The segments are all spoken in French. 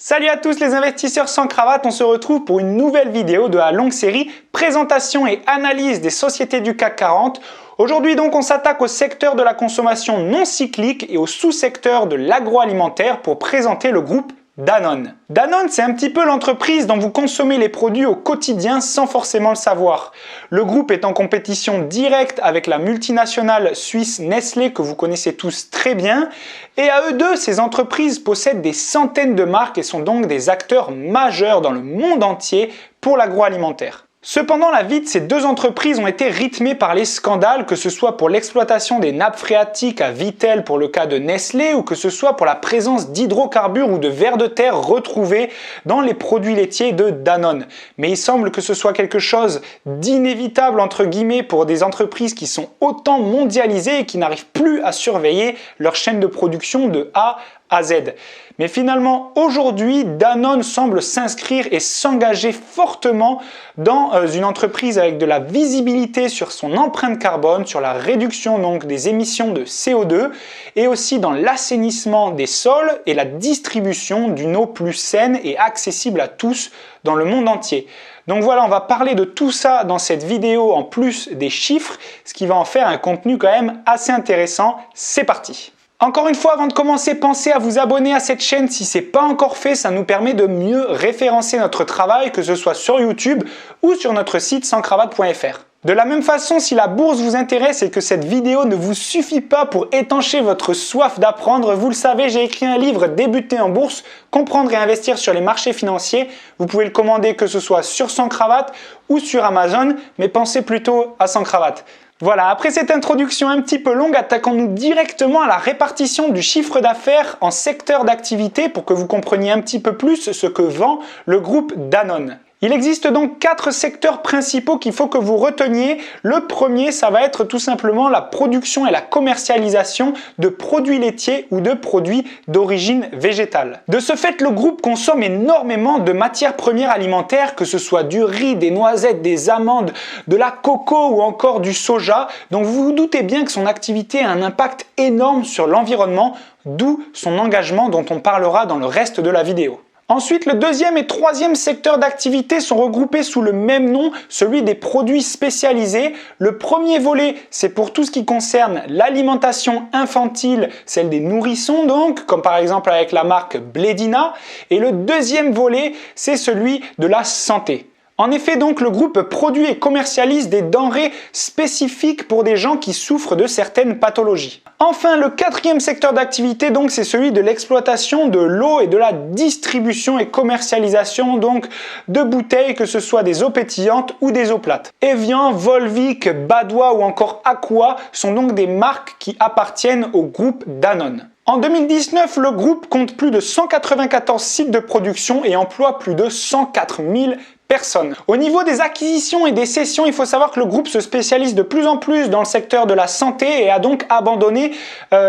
Salut à tous les investisseurs sans cravate, on se retrouve pour une nouvelle vidéo de la longue série présentation et analyse des sociétés du CAC 40. Aujourd'hui donc on s'attaque au secteur de la consommation non cyclique et au sous-secteur de l'agroalimentaire pour présenter le groupe Danone. Danone, c'est un petit peu l'entreprise dont vous consommez les produits au quotidien sans forcément le savoir. Le groupe est en compétition directe avec la multinationale suisse Nestlé que vous connaissez tous très bien. Et à eux deux, ces entreprises possèdent des centaines de marques et sont donc des acteurs majeurs dans le monde entier pour l'agroalimentaire. Cependant, la vie de ces deux entreprises ont été rythmées par les scandales, que ce soit pour l'exploitation des nappes phréatiques à Vittel pour le cas de Nestlé ou que ce soit pour la présence d'hydrocarbures ou de vers de terre retrouvés dans les produits laitiers de Danone. Mais il semble que ce soit quelque chose d'inévitable entre guillemets pour des entreprises qui sont autant mondialisées et qui n'arrivent plus à surveiller leur chaîne de production de A à Z. Mais finalement, aujourd'hui, Danone semble s'inscrire et s'engager fortement dans une entreprise avec de la visibilité sur son empreinte carbone, sur la réduction donc des émissions de CO2 et aussi dans l'assainissement des sols et la distribution d'une eau plus saine et accessible à tous dans le monde entier. Donc voilà, on va parler de tout ça dans cette vidéo en plus des chiffres, ce qui va en faire un contenu quand même assez intéressant. C'est parti! Encore une fois, avant de commencer, pensez à vous abonner à cette chaîne si ce n'est pas encore fait, ça nous permet de mieux référencer notre travail, que ce soit sur YouTube ou sur notre site sanscravate.fr. De la même façon, si la bourse vous intéresse et que cette vidéo ne vous suffit pas pour étancher votre soif d'apprendre, vous le savez, j'ai écrit un livre Débuter en bourse, comprendre et investir sur les marchés financiers. Vous pouvez le commander que ce soit sur Sans Cravate ou sur Amazon, mais pensez plutôt à Sans Cravate. Voilà, après cette introduction un petit peu longue, attaquons-nous directement à la répartition du chiffre d'affaires en secteurs d'activité pour que vous compreniez un petit peu plus ce que vend le groupe Danone. Il existe donc 4 secteurs principaux qu'il faut que vous reteniez. Le premier, ça va être tout simplement la production et la commercialisation de produits laitiers ou de produits d'origine végétale. De ce fait, le groupe consomme énormément de matières premières alimentaires, que ce soit du riz, des noisettes, des amandes, de la coco ou encore du soja. Donc vous vous doutez bien que son activité a un impact énorme sur l'environnement, d'où son engagement dont on parlera dans le reste de la vidéo. Ensuite, le deuxième et troisième secteur d'activité sont regroupés sous le même nom, celui des produits spécialisés. Le premier volet, c'est pour tout ce qui concerne l'alimentation infantile, celle des nourrissons donc, comme par exemple avec la marque Blédina. Et le deuxième volet, c'est celui de la santé. En effet, donc, le groupe produit et commercialise des denrées spécifiques pour des gens qui souffrent de certaines pathologies. Enfin, le quatrième secteur d'activité, donc, c'est celui de l'exploitation de l'eau et de la distribution et commercialisation, donc, de bouteilles, que ce soit des eaux pétillantes ou des eaux plates. Evian, Volvic, Badois ou encore Aqua sont donc des marques qui appartiennent au groupe Danone. En 2019, le groupe compte plus de 194 sites de production et emploie plus de 104 000 personnes. Au niveau des acquisitions et des cessions, il faut savoir que le groupe se spécialise de plus en plus dans le secteur de la santé et a donc abandonné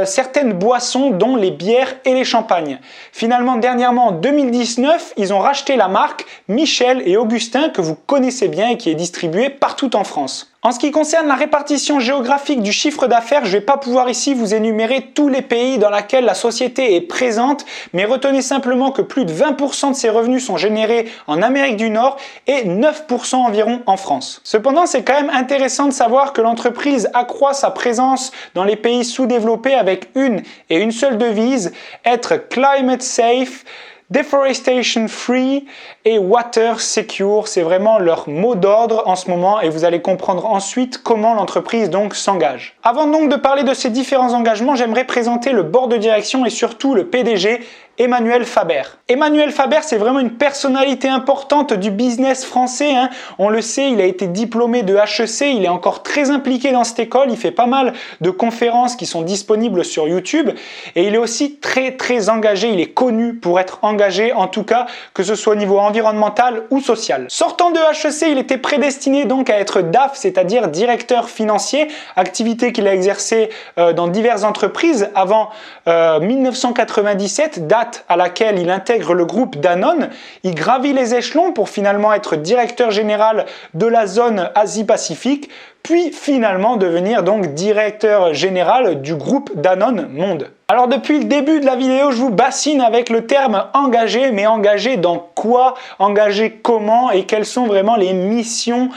certaines boissons dont les bières et les champagnes. Finalement, dernièrement en 2019, ils ont racheté la marque Michel et Augustin que vous connaissez bien et qui est distribuée partout en France. En ce qui concerne la répartition géographique du chiffre d'affaires, je ne vais pas pouvoir ici vous énumérer tous les pays dans lesquels la société est présente, mais retenez simplement que plus de 20% de ses revenus sont générés en Amérique du Nord et 9% environ en France. Cependant, c'est quand même intéressant de savoir que l'entreprise accroît sa présence dans les pays sous-développés avec une et une seule devise, être climate safe, deforestation free et water secure, c'est vraiment leur mot d'ordre en ce moment et vous allez comprendre ensuite comment l'entreprise donc s'engage. Avant donc de parler de ces différents engagements, j'aimerais présenter le board de direction et surtout le PDG Emmanuel Faber. Emmanuel Faber, c'est vraiment une personnalité importante du business français. On le sait, il a été diplômé de HEC, il est encore très impliqué dans cette école, il fait pas mal de conférences qui sont disponibles sur YouTube et il est aussi très engagé, il est connu pour être engagé en tout cas, que ce soit au niveau environnemental ou social. Sortant de HEC, il était prédestiné donc à être DAF, c'est-à-dire directeur financier, activité qu'il a exercée dans diverses entreprises avant 1997, date boîte à laquelle il intègre le groupe Danone, il gravit les échelons pour finalement être directeur général de la zone Asie-Pacifique, puis finalement devenir donc directeur général du groupe Danone Monde. Alors depuis le début de la vidéo, je vous bassine avec le terme engagé, mais engagé dans quoi, engagé comment et quelles sont vraiment les missions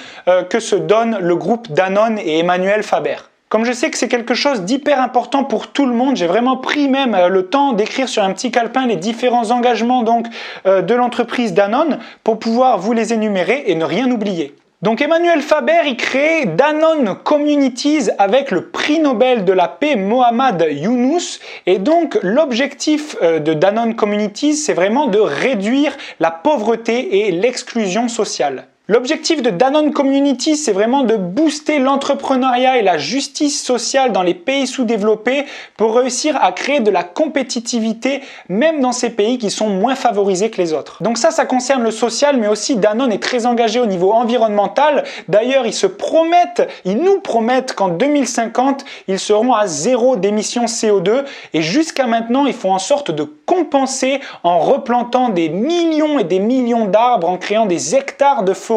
que se donne le groupe Danone et Emmanuel Faber. Comme je sais que c'est quelque chose d'hyper important pour tout le monde, j'ai vraiment pris même le temps d'écrire sur un petit calepin les différents engagements donc, de l'entreprise Danone pour pouvoir vous les énumérer et ne rien oublier. Donc Emmanuel Faber, il crée Danone Communities avec le prix Nobel de la paix Mohamed Younous. Et donc l'objectif de Danone Communities, c'est vraiment de réduire la pauvreté et l'exclusion sociale. L'objectif de Danone Communities, c'est vraiment de booster l'entrepreneuriat et la justice sociale dans les pays sous-développés pour réussir à créer de la compétitivité même dans ces pays qui sont moins favorisés que les autres. Donc ça concerne le social, mais aussi Danone est très engagé au niveau environnemental. D'ailleurs, ils nous promettent qu'en 2050, ils seront à 0 d'émissions CO2 et jusqu'à maintenant, ils font en sorte de compenser en replantant des millions et des millions d'arbres, en créant des hectares de forêt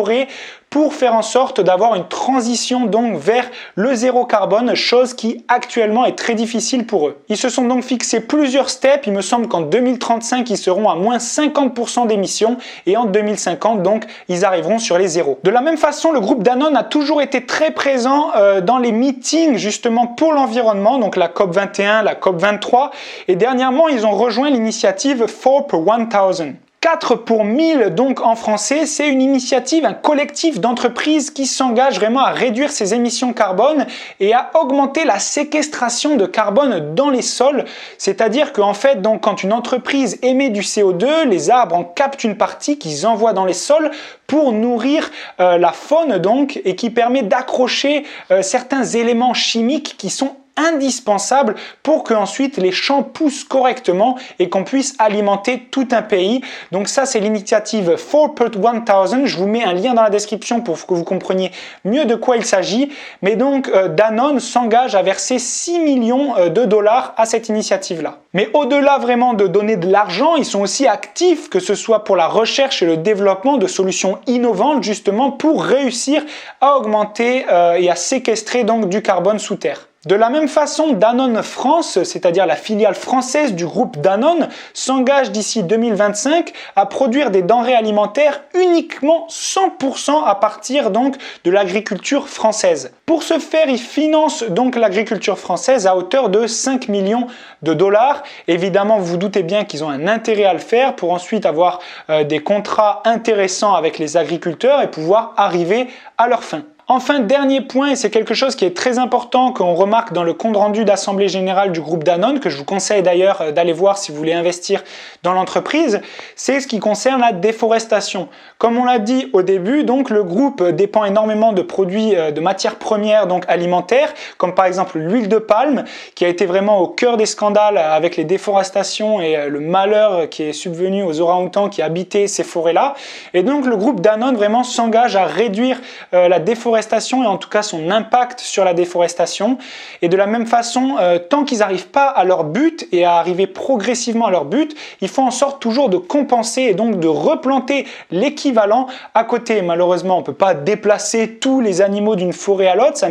pour faire en sorte d'avoir une transition donc vers le zéro carbone, chose qui actuellement est très difficile pour eux. Ils se sont donc fixés plusieurs steps, il me semble qu'en 2035 ils seront à moins 50% d'émissions et en 2050 donc ils arriveront sur les zéros. De la même façon, le groupe Danone a toujours été très présent dans les meetings justement pour l'environnement, donc la COP21, la COP23 et dernièrement ils ont rejoint l'initiative 4 per 1000. 4 pour 1000 donc en français, c'est une initiative, un collectif d'entreprises qui s'engage vraiment à réduire ses émissions carbone et à augmenter la séquestration de carbone dans les sols. C'est-à-dire qu'en fait, donc, quand une entreprise émet du CO2, les arbres en captent une partie qu'ils envoient dans les sols pour nourrir la faune donc et qui permet d'accrocher certains éléments chimiques qui sont indispensable pour que ensuite les champs poussent correctement et qu'on puisse alimenter tout un pays. Donc ça, c'est l'initiative 4 per 1000. Je vous mets un lien dans la description pour que vous compreniez mieux de quoi il s'agit. Mais donc Danone s'engage à verser 6 millions de dollars à cette initiative-là. Mais au-delà vraiment de donner de l'argent, ils sont aussi actifs, que ce soit pour la recherche et le développement de solutions innovantes justement pour réussir à augmenter et à séquestrer donc du carbone sous terre. De la même façon, Danone France, c'est-à-dire la filiale française du groupe Danone, s'engage d'ici 2025 à produire des denrées alimentaires uniquement 100% à partir donc de l'agriculture française. Pour ce faire, ils financent donc l'agriculture française à hauteur de 5 millions de dollars. Évidemment, vous vous doutez bien qu'ils ont un intérêt à le faire pour ensuite avoir des contrats intéressants avec les agriculteurs et pouvoir arriver à leur fin. Enfin, dernier point, et c'est quelque chose qui est très important qu'on remarque dans le compte rendu d'Assemblée Générale du groupe Danone, que je vous conseille d'ailleurs d'aller voir si vous voulez investir dans l'entreprise, c'est ce qui concerne la déforestation. Comme on l'a dit au début, donc le groupe dépend énormément de produits, de matières premières donc alimentaires, comme par exemple l'huile de palme, qui a été vraiment au cœur des scandales avec les déforestations et le malheur qui est subvenu aux orang-outans qui habitaient ces forêts-là. Et donc le groupe Danone vraiment s'engage à réduire la déforestation et en tout cas son impact sur la déforestation. Et de la même façon, tant qu'ils n'arrivent pas à leur but et à arriver progressivement à leur but, ils font en sorte toujours de compenser et donc de replanter l'équivalent à côté. Malheureusement, on ne peut pas déplacer tous les animaux d'une forêt à l'autre, ça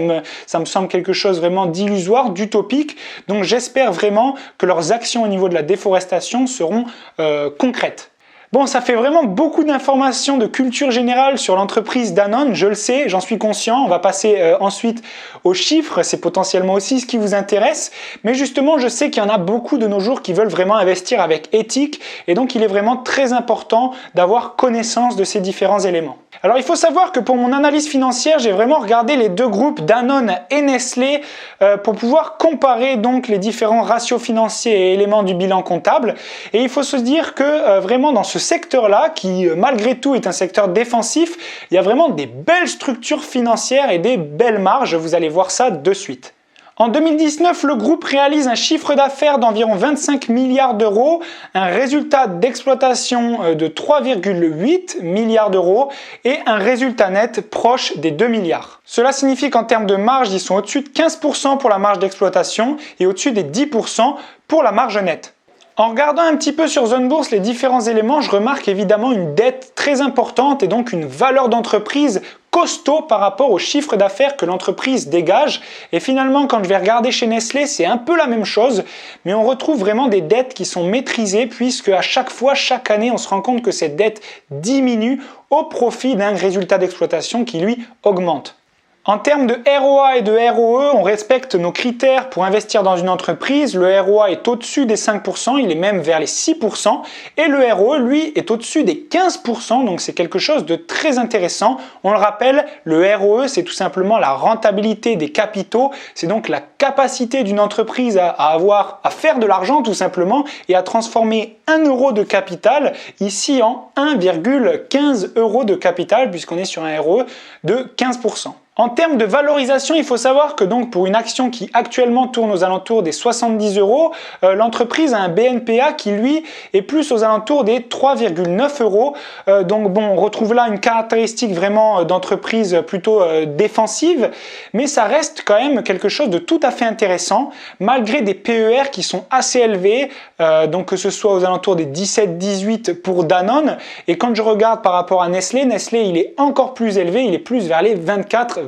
me semble quelque chose vraiment d'illusoire, d'utopique. Donc j'espère vraiment que leurs actions au niveau de la déforestation seront concrètes. Bon, ça fait vraiment beaucoup d'informations de culture générale sur l'entreprise Danone, je le sais, j'en suis conscient. On va passer ensuite aux chiffres, c'est potentiellement aussi ce qui vous intéresse. Mais justement, je sais qu'il y en a beaucoup de nos jours qui veulent vraiment investir avec éthique et donc il est vraiment très important d'avoir connaissance de ces différents éléments. Alors il faut savoir que pour mon analyse financière, j'ai vraiment regardé les deux groupes Danone et Nestlé pour pouvoir comparer donc les différents ratios financiers et éléments du bilan comptable. Et il faut se dire que vraiment dans ce secteur-là, qui malgré tout est un secteur défensif, il y a vraiment des belles structures financières et des belles marges. Vous allez voir ça de suite. En 2019, le groupe réalise un chiffre d'affaires d'environ 25 milliards d'euros, un résultat d'exploitation de 3,8 milliards d'euros et un résultat net proche des 2 milliards. Cela signifie qu'en termes de marge, ils sont au-dessus de 15% pour la marge d'exploitation et au-dessus des 10% pour la marge nette. En regardant un petit peu sur Zone Bourse les différents éléments, je remarque évidemment une dette très importante et donc une valeur d'entreprise costaud par rapport au chiffre d'affaires que l'entreprise dégage. Et finalement, quand je vais regarder chez Nestlé, c'est un peu la même chose, mais on retrouve vraiment des dettes qui sont maîtrisées puisque à chaque fois, chaque année, on se rend compte que cette dette diminue au profit d'un résultat d'exploitation qui lui augmente. En termes de ROA et de ROE, on respecte nos critères pour investir dans une entreprise. Le ROA est au-dessus des 5%, il est même vers les 6%. Et le ROE, lui, est au-dessus des 15%, donc c'est quelque chose de très intéressant. On le rappelle, le ROE, c'est tout simplement la rentabilité des capitaux. C'est donc la capacité d'une entreprise à faire de l'argent, tout simplement, et à transformer 1 euro de capital, ici en 1,15 € de capital, puisqu'on est sur un ROE de 15%. En termes de valorisation, il faut savoir que donc pour une action qui actuellement tourne aux alentours des 70 €, l'entreprise a un BNPA qui lui est plus aux alentours des 3,9 €. Donc bon, on retrouve là une caractéristique vraiment d'entreprise plutôt défensive, mais ça reste quand même quelque chose de tout à fait intéressant, malgré des PER qui sont assez élevés, donc que ce soit aux alentours des 17-18 pour Danone, et quand je regarde par rapport à Nestlé, il est encore plus élevé, il est plus vers les 24-25.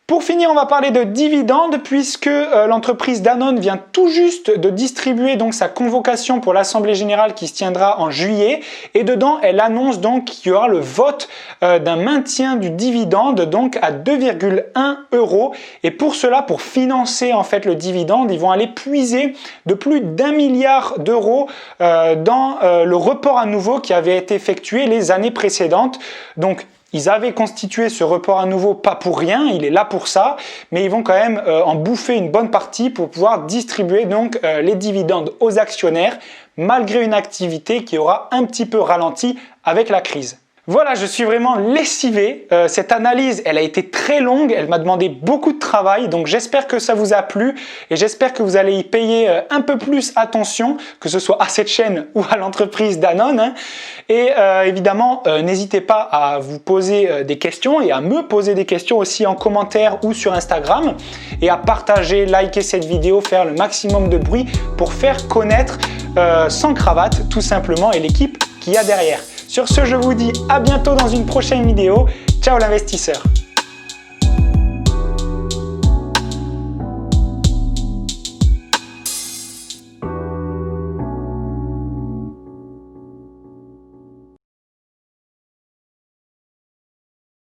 Pour finir, on va parler de dividendes puisque l'entreprise Danone vient tout juste de distribuer donc sa convocation pour l'Assemblée Générale qui se tiendra en juillet et dedans elle annonce donc qu'il y aura le vote d'un maintien du dividende donc à 2,1 € et pour cela, pour financer en fait le dividende, ils vont aller puiser de plus d'1 milliard d'euros dans le report à nouveau qui avait été effectué les années précédentes. Donc ils avaient constitué ce report à nouveau pas pour rien, il est là pour ça, mais ils vont quand même en bouffer une bonne partie pour pouvoir distribuer donc les dividendes aux actionnaires malgré une activité qui aura un petit peu ralenti avec la crise. Voilà, je suis vraiment lessivé. Cette analyse, elle a été très longue, elle m'a demandé beaucoup de travail, donc j'espère que ça vous a plu et j'espère que vous allez y payer un peu plus attention, que ce soit à cette chaîne ou à l'entreprise Danone. Hein. Et évidemment, n'hésitez pas à vous poser des questions et à me poser des questions aussi en commentaire ou sur Instagram et à partager, liker cette vidéo, faire le maximum de bruit pour faire connaître Sans Cravate tout simplement et l'équipe qu'il y a derrière. Sur ce, je vous dis à bientôt dans une prochaine vidéo. Ciao l'investisseur!